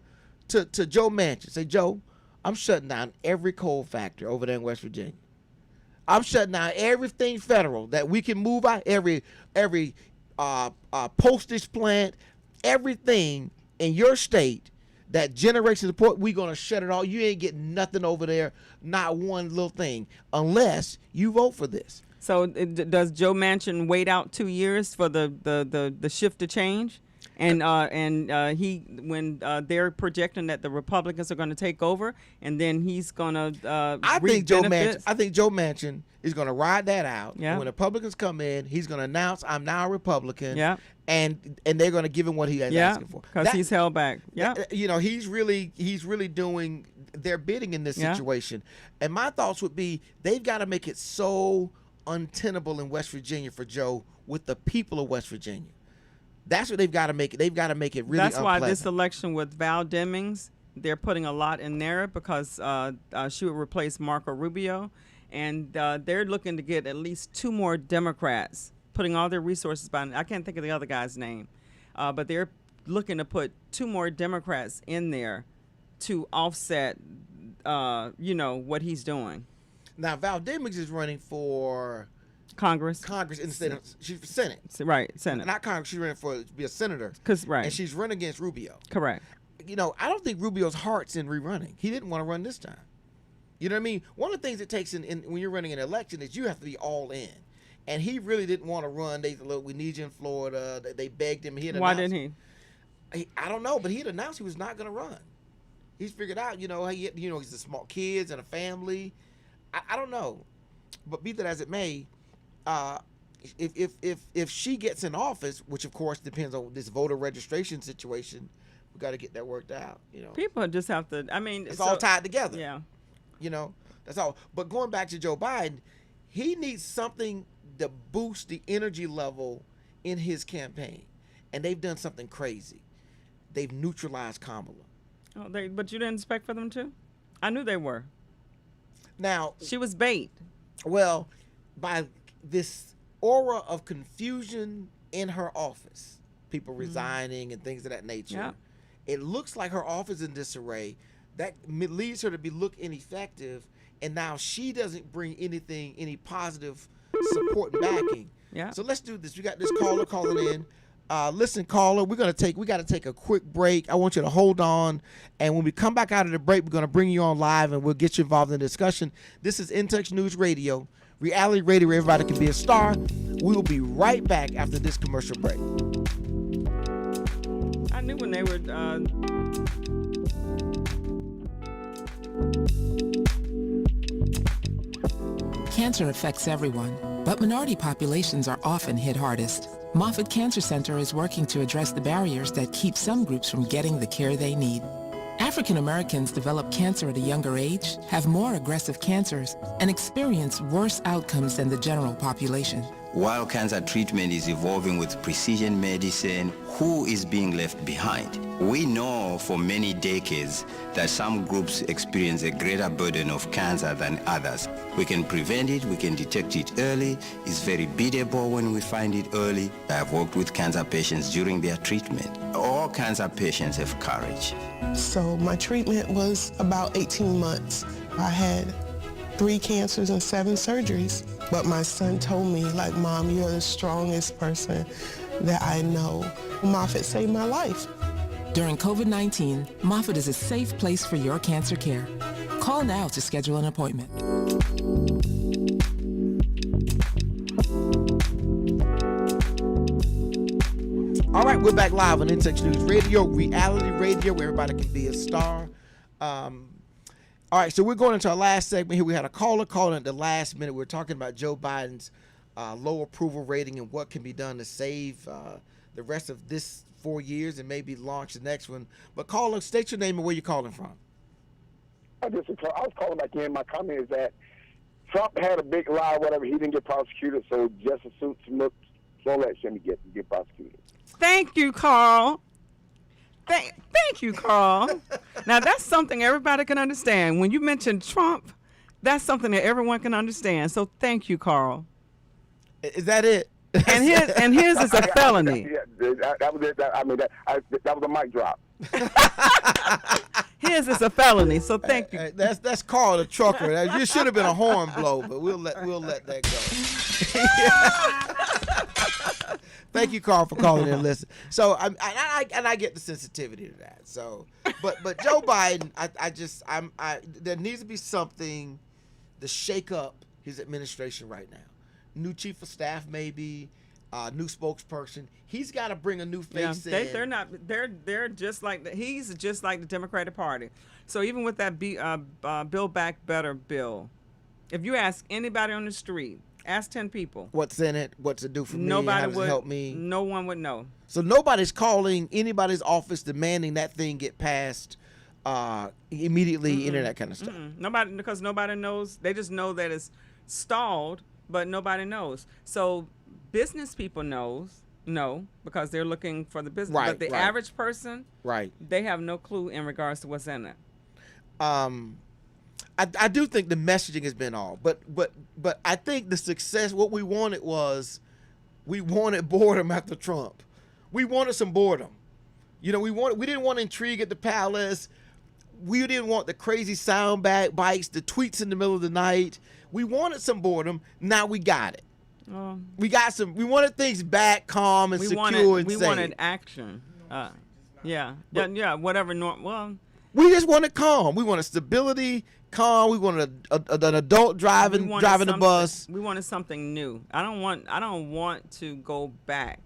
Joe Manchin. Say, Joe, I'm shutting down every coal factory over there in West Virginia. I'm shutting down everything federal that we can move out. Every postage plant, everything in your state that generates support, we're going to shut it all. You ain't getting nothing over there, not one little thing, unless you vote for this. So does Joe Manchin wait out 2 years for the shift to change? And when they're projecting that the Republicans are going to take over, and then he's going to I think Joe Manchin is going to ride that out. Yeah. And when the Republicans come in, he's going to announce, I'm now a Republican. Yeah. And they're going to give him what he is asking for. Because he's held back. Yeah. He's really doing their bidding in this situation. And my thoughts would be they've got to make it so untenable in West Virginia for Joe with the people of West Virginia. That's what they've got to make it. They've got to make it really That's unpleasant. why this election with Val Demings, they're putting a lot in there because she would replace Marco Rubio. And they're looking to get at least 2 more Democrats, putting all their resources behind it. I can't think of the other guy's name. But they're looking to put 2 more Democrats in there to offset, what he's doing. Now, Val Demings is running for Congress in the Senate. She's for Senate. Right, Senate. Not Congress. She's running to be a senator. Right. And she's running against Rubio. Correct. I don't think Rubio's heart's in rerunning. He didn't want to run this time. You know what I mean? One of the things it takes in when you're running an election is you have to be all in. And he really didn't want to run. They said, look, we need you in Florida. They begged him. Why didn't he? I don't know, but he had announced he was not going to run. He's figured out, he's the small kids and a family. I don't know. But be that as it may, if she gets in office, which of course depends on this voter registration situation, we got to get that worked out. People just have to. I mean, it's all tied together. Yeah. That's all. But going back to Joe Biden, he needs something to boost the energy level in his campaign, and they've done something crazy. They've neutralized Kamala. Oh, but you didn't expect for them to? I knew they were. Now she was bait. Well, by this aura of confusion in her office, people resigning and things of that nature, it looks like her office is in disarray. That leads her to look ineffective, and now she doesn't bring any positive support and backing. Yeah. So let's do this. We got this caller calling in. Listen, caller, we got to take a quick break. I want you to hold on, and when we come back out of the break, we're going to bring you on live, and we'll get you involved in the discussion. This is In Touch News Radio, reality radio where everybody can be a star. We will be right back after this commercial break. I knew when they were. Cancer affects everyone, but minority populations are often hit hardest. Moffitt Cancer Center is working to address the barriers that keep some groups from getting the care they need. African Americans develop cancer at a younger age, have more aggressive cancers, and experience worse outcomes than the general population. While cancer treatment is evolving with precision medicine, who is being left behind? We know for many decades that some groups experience a greater burden of cancer than others. We can prevent it, we can detect it early. It's very beatable when we find it early. I have worked with cancer patients during their treatment. All cancer patients have courage. So my treatment was about 18 months. I had 3 cancers and 7 surgeries. But my son told me, like, Mom, you're the strongest person that I know. Moffitt saved my life. During COVID-19, Moffitt is a safe place for your cancer care. Call now to schedule an appointment. All right, we're back live on In Touch News Radio, reality radio where everybody can be a star. All right, so we're going into our last segment here. We had a caller calling at the last minute. We're talking about Joe Biden's low approval rating and what can be done to save the rest of this 4 years and maybe launch the next one. But caller, state your name and where you're calling from. I was calling back in. My comment is that Trump had a big lie, whatever. He didn't get prosecuted, so just assume let him get prosecuted. Thank you, Carl. Thank you, Carl. Now, that's something everybody can understand. When you mention Trump, that's something that everyone can understand. So thank you, Carl. Is that it? And his is a felony. That was it. That was a mic drop. His is a felony, so thank you. That's Carl the trucker. You should have been a horn blow, but we'll let that go. Thank you, Carl, for calling in and listening. So I get the sensitivity to that. So, but Joe Biden, there needs to be something to shake up his administration right now. New chief of staff, maybe, new spokesperson. He's got to bring a new face in. They're just like he's just like the Democratic Party. So even with that Build Back Better bill, if you ask anybody on the street, ask 10 people. What's in it? What's it do for me? Nobody How does it help me? No one would know. So nobody's calling anybody's office demanding that thing get passed immediately, any of that kind of stuff. Nobody, because nobody knows. They just know that it's stalled, but nobody knows. So business people know because they're looking for the business. Right, but the right. average person, Right. they have no clue in regards to what's in it. I do think the messaging has been off, but I think the success, what we wanted was, we wanted boredom after Trump. We wanted some boredom. We didn't want intrigue at the palace. We didn't want the crazy sound bites, the tweets in the middle of the night. We wanted some boredom. Now we got it. We wanted things back, calm and secure and safe. We wanted action. Whatever. We just wanted calm. We wanted stability, calm. We wanted an adult driving the bus. We wanted something new. I don't want to go back,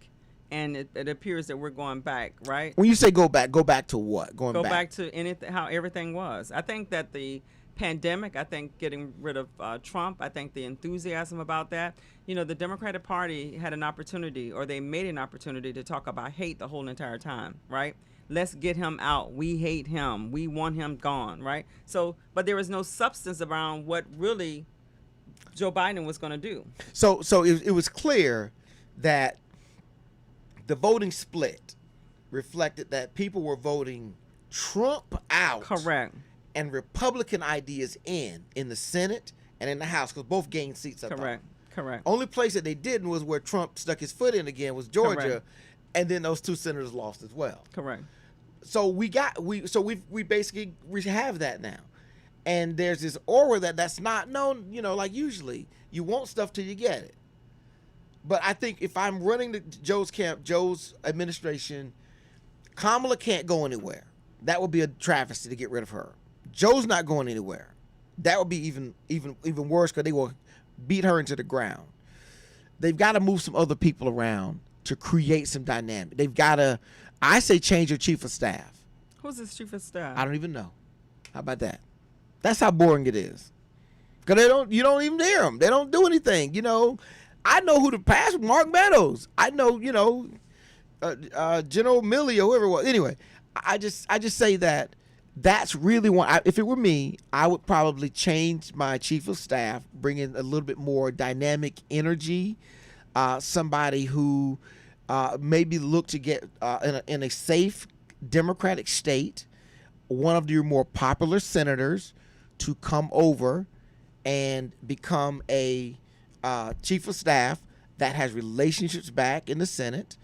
and it appears that we're going back. Right? When you say go back to what? Go back to anything, how everything was. I think that the pandemic, I think getting rid of Trump, I think the enthusiasm about that. The Democratic Party had an opportunity, or they made an opportunity to talk about hate the whole entire time, right? Let's get him out. We hate him. We want him gone, right? So, but there was no substance around what really Joe Biden was going to do. So it was clear that the voting split reflected that people were voting Trump out. Correct. And Republican ideas in the Senate and in the House, because both gained seats. Correct. Only place that they didn't was where Trump stuck his foot in again was Georgia. Correct. And then those 2 senators lost as well. Correct. So we basically have that now, and there's this aura that's not known. Like usually you want stuff till you get it. But I think if I'm running Joe's camp, Joe's administration, Kamala can't go anywhere. That would be a travesty to get rid of her. Joe's not going anywhere. That would be even worse because they will beat her into the ground. They've got to move some other people around to create some dynamic. They've got to, I say, change your chief of staff. Who's his chief of staff? I don't even know. How about that? That's how boring it is. Because you don't even hear them. They don't do anything. I know who the past Mark Meadows. I know, General Milley or whoever it was. Anyway, I just say that's really one. If it were me, I would probably change my chief of staff, bring in a little bit more dynamic energy, somebody who maybe look to get in a safe Democratic state, one of your more popular senators to come over and become a chief of staff that has relationships back in the Senate,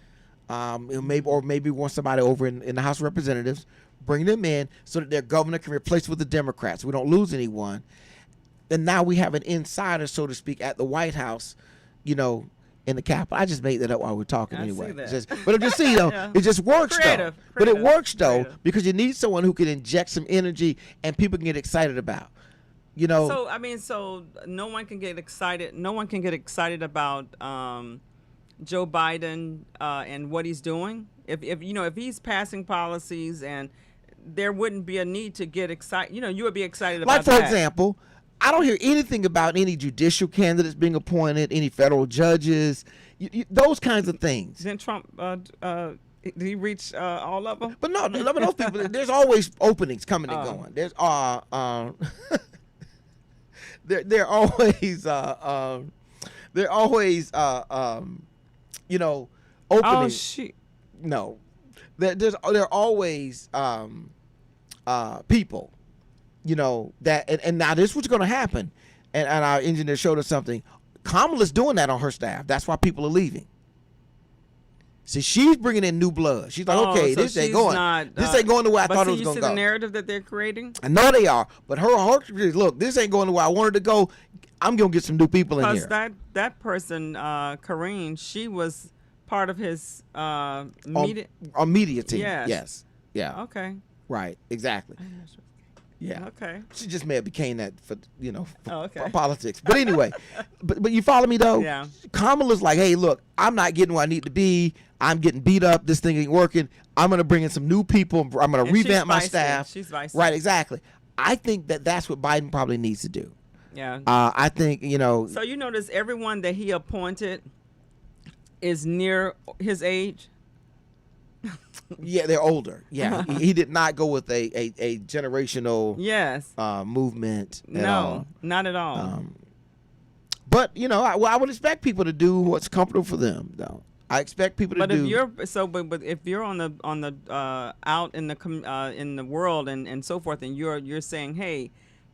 maybe want somebody over in the House of Representatives, bring them in so that their governor can replace with the Democrats. We don't lose anyone. And now we have an insider, so to speak, at the White House, in the Capitol. I just made that up while we're talking anyway. But I'm just saying, Yeah. it just works Creative, though. But it creative, works though creative. because you need someone who can inject some energy and people can get excited about. So no one can get excited. No one can get excited about Joe Biden and what he's doing. If he's passing policies, and there wouldn't be a need to get excited. You would be excited about Like, for that. example, I don't hear anything about any judicial candidates being appointed, any federal judges, those kinds of things. Didn't Trump? Did he reach all of them? But no, those people. There's always openings coming and going. There's they're always openings. Oh shit! No, there are always people. That and now this is what's going to happen, and our engineer showed us something. Kamala's doing that on her staff. That's why people are leaving. See, she's bringing in new blood. She's like, okay, so this ain't she's going. not, This ain't going the way I thought it was you going see to go. the narrative that they're creating? I know they are, but her look, this ain't going the way I wanted to go. I'm gonna get some new people in here. Because that person, Karine, she was part of his media. Media team. Yes. Yes. Yeah. Okay. Right. Exactly. Yeah. Okay. She just may have became that for okay. politics. But anyway, but you follow me though? Yeah. Kamala's like, hey, look, I'm not getting where I need to be. I'm getting beat up. This thing ain't working. I'm gonna bring in some new people. I'm gonna revamp my staff. She's vice. Right. Exactly. I think that's what Biden probably needs to do. Yeah. I think So you notice everyone that he appointed is near his age. Yeah, they're older. Yeah, he did not go with a generational movement. No, not at all. But I would expect people to do what's comfortable for them, though. I expect people to do. But if you're on the out in the world and so forth, and you're saying, hey,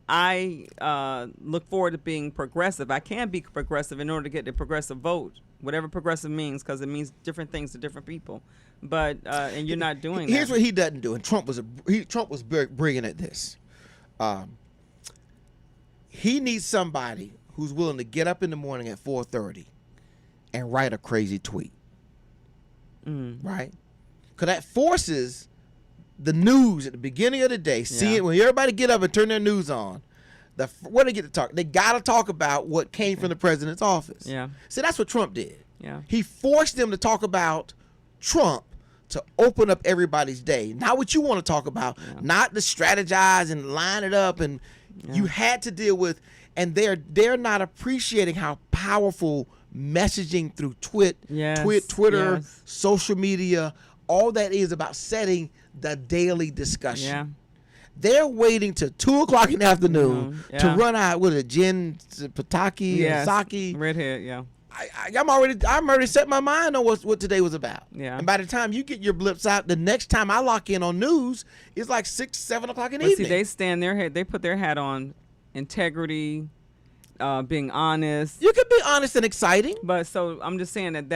I look forward to being progressive. I can be progressive in order to get the progressive vote, whatever progressive means, because it means different things to different people. But and you're not doing that. Here's what he doesn't do, and Trump was very brilliant at this. He needs somebody who's willing to get up in the morning at 4:30 and write a crazy tweet. Right? Because that forces the news at the beginning of the day. See it when everybody get up and turn their news on. What do they get to talk? They got to talk about what came from the president's office. Yeah. See, that's what Trump did. Yeah. He forced them to talk about Trump to open up everybody's day. Not what you want to talk about, not to strategize and line it up. And you had to deal with, and they're not appreciating how powerful messaging through Twitter, social media, all that is about setting the daily discussion. Yeah. They're waiting till 2:00 in the afternoon to run out with a Jen Pataki and Psaki. Redhead, yeah. I'm already set my mind on what today was about. Yeah. And by the time you get your blips out, the next time I lock in on news, it's like 6, 7 o'clock in the evening. See, they put their hat on integrity, being honest. You can be honest and exciting. But so I'm just saying that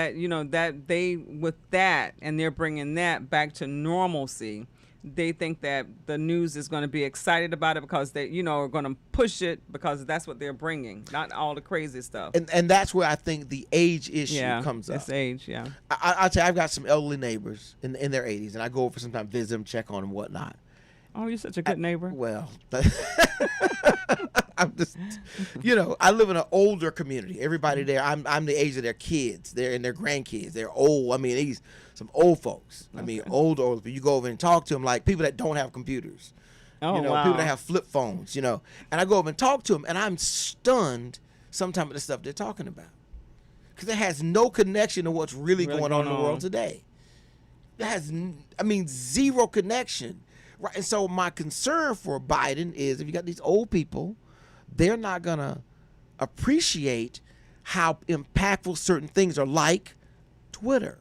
they with that, and they're bringing that back to normalcy. they think that the news is going to be excited about it because they, are going to push it because that's what they're bringing, not all the crazy stuff. And that's where I think the age issue comes up. It's age, yeah. I'll tell you, I've got some elderly neighbors in their 80s, and I go over sometimes, visit them, check on them, whatnot. Oh, you're such a good neighbor. Well, I'm just, I live in an older community. Everybody there, I'm the age of their kids. They're and their grandkids. They're old. I mean, some old folks. I mean, old. You go over and talk to them like people that don't have computers. Oh, wow. People that have flip phones. And I go over and talk to them, and I'm stunned sometimes at the stuff they're talking about, because it has no connection to what's really going on in the world today. It has, zero connection. Right, and so my concern for Biden is if you got these old people, they're not going to appreciate how impactful certain things are, like Twitter.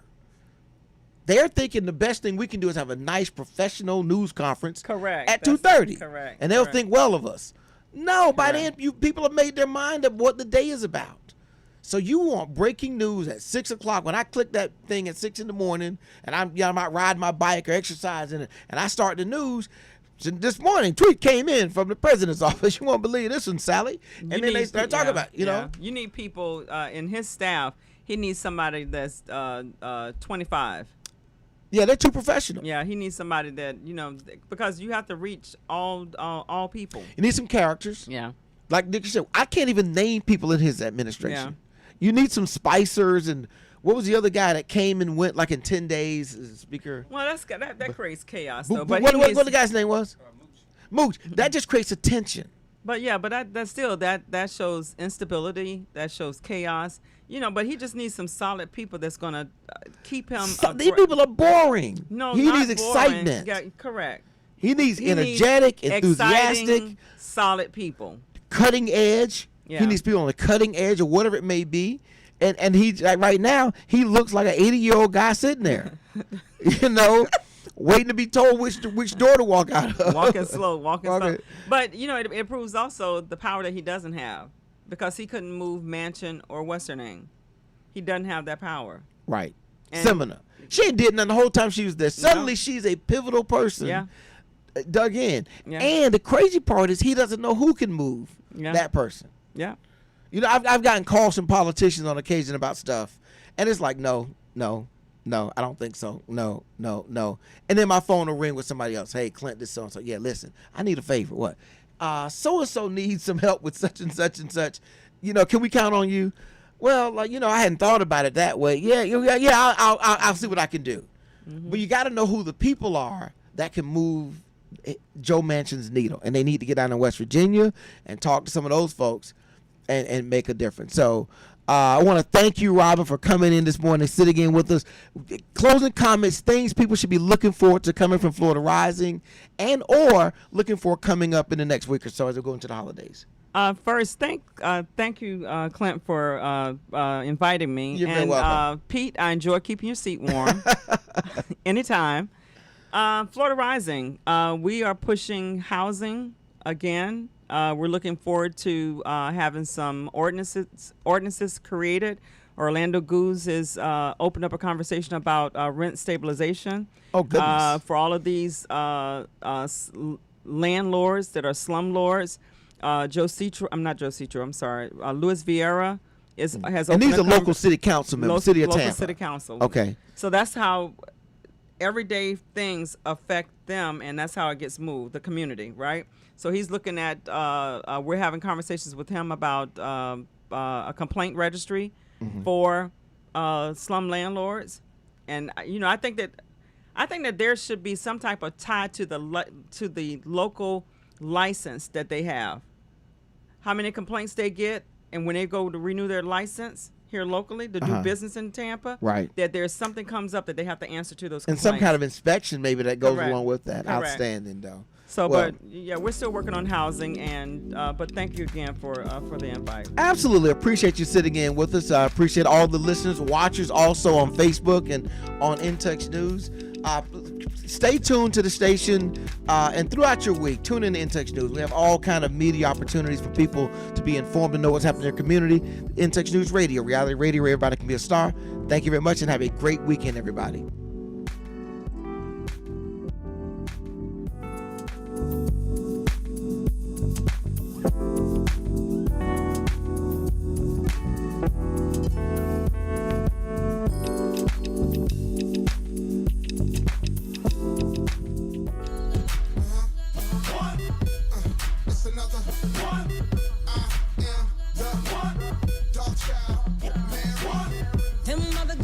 They're thinking the best thing we can do is have a nice professional news conference at 2:30. Correct. And they'll think well of us. No, by then people have made their mind up what the day is about. So you want breaking news at 6 o'clock. When I click that thing at 6 in the morning, and I'm out riding my bike or exercising, and I start the news. So this morning, tweet came in from the president's office. You won't believe this one, Sally. And then they start talking about it, You need people in his staff. He needs somebody that's 25. Yeah, they're too professional. Yeah, he needs somebody that, because you have to reach all people. You need some characters. Yeah. Like Nick said, I can't even name people in his administration. Yeah. You need some spicers, and what was the other guy that came and went like in 10 days as speaker? Well, that creates chaos, though. But what the guy's name was? Mooch. That just creates a tension. But yeah, but that still that shows instability. That shows chaos. But he just needs some solid people that's gonna keep him. These people are boring. No, he not needs excitement. Boring. Yeah, correct. He needs energetic, enthusiastic, exciting, solid people. Cutting edge. Yeah. He needs people on the cutting edge or whatever it may be. And he, like right now, he looks like an 80-year-old guy sitting there, waiting to be told which door to walk out of. Walking slow. But, it proves also the power that he doesn't have, because he couldn't move Manchin or Westernang. He doesn't have that power. Right. Semina. She ain't did nothing the whole time she was there. Suddenly she's a pivotal person. Yeah. Dug in. Yeah. And the crazy part is he doesn't know who can move that person. Yeah. I've gotten calls from politicians on occasion about stuff, and it's like, no, I don't think so. No. And then my phone will ring with somebody else. Hey, Clint, this so-and-so. Yeah, listen, I need a favor. What? So-and-so needs some help with such and such and such. Can we count on you? Well, I hadn't thought about it that way. Yeah, I'll see what I can do. Mm-hmm. But you got to know who the people are that can move Joe Manchin's needle, and they need to get down to West Virginia and talk to some of those folks and make a difference. So I want to thank you, Robin, for coming in this morning, sitting in with us. Closing comments, things people should be looking forward to coming from Florida Rising, and or looking for coming up in the next week or so as we go into the holidays. First, thank you, Clint, for inviting me. You're very welcome. Pete, I enjoy keeping your seat warm anytime. Florida Rising, we are pushing housing again. We're looking forward to having some ordinances created. Orlando Goose has opened up a conversation about rent stabilization. Oh, goodness. For all of these landlords that are slumlords. Louis Vieira has opened and these are local city council members, city of Tampa. Local city council. Okay. So that's how everyday things affect them, and that's how it gets moved, the community, right? So he's looking at, we're having conversations with him about a complaint registry for slum landlords. And, I think that there should be some type of tie to the local license that they have. How many complaints they get, and when they go to renew their license here locally to do business in Tampa, right? That there's something comes up that they have to answer to those complaints. And some kind of inspection maybe that goes Correct. along with that. Correct. Outstanding, though. So, well, but yeah, we're still working on housing, and but thank you again for the invite. Absolutely appreciate you sitting in with us. I appreciate all the listeners, watchers, also on Facebook and on In Touch News. Stay tuned to the station, and throughout your week, tune in to In Touch News. We have all kind of media opportunities for people to be informed and know what's happening in their community. In Touch News Radio, reality radio where everybody can be a star. Thank you very much, and have a great weekend, everybody. child.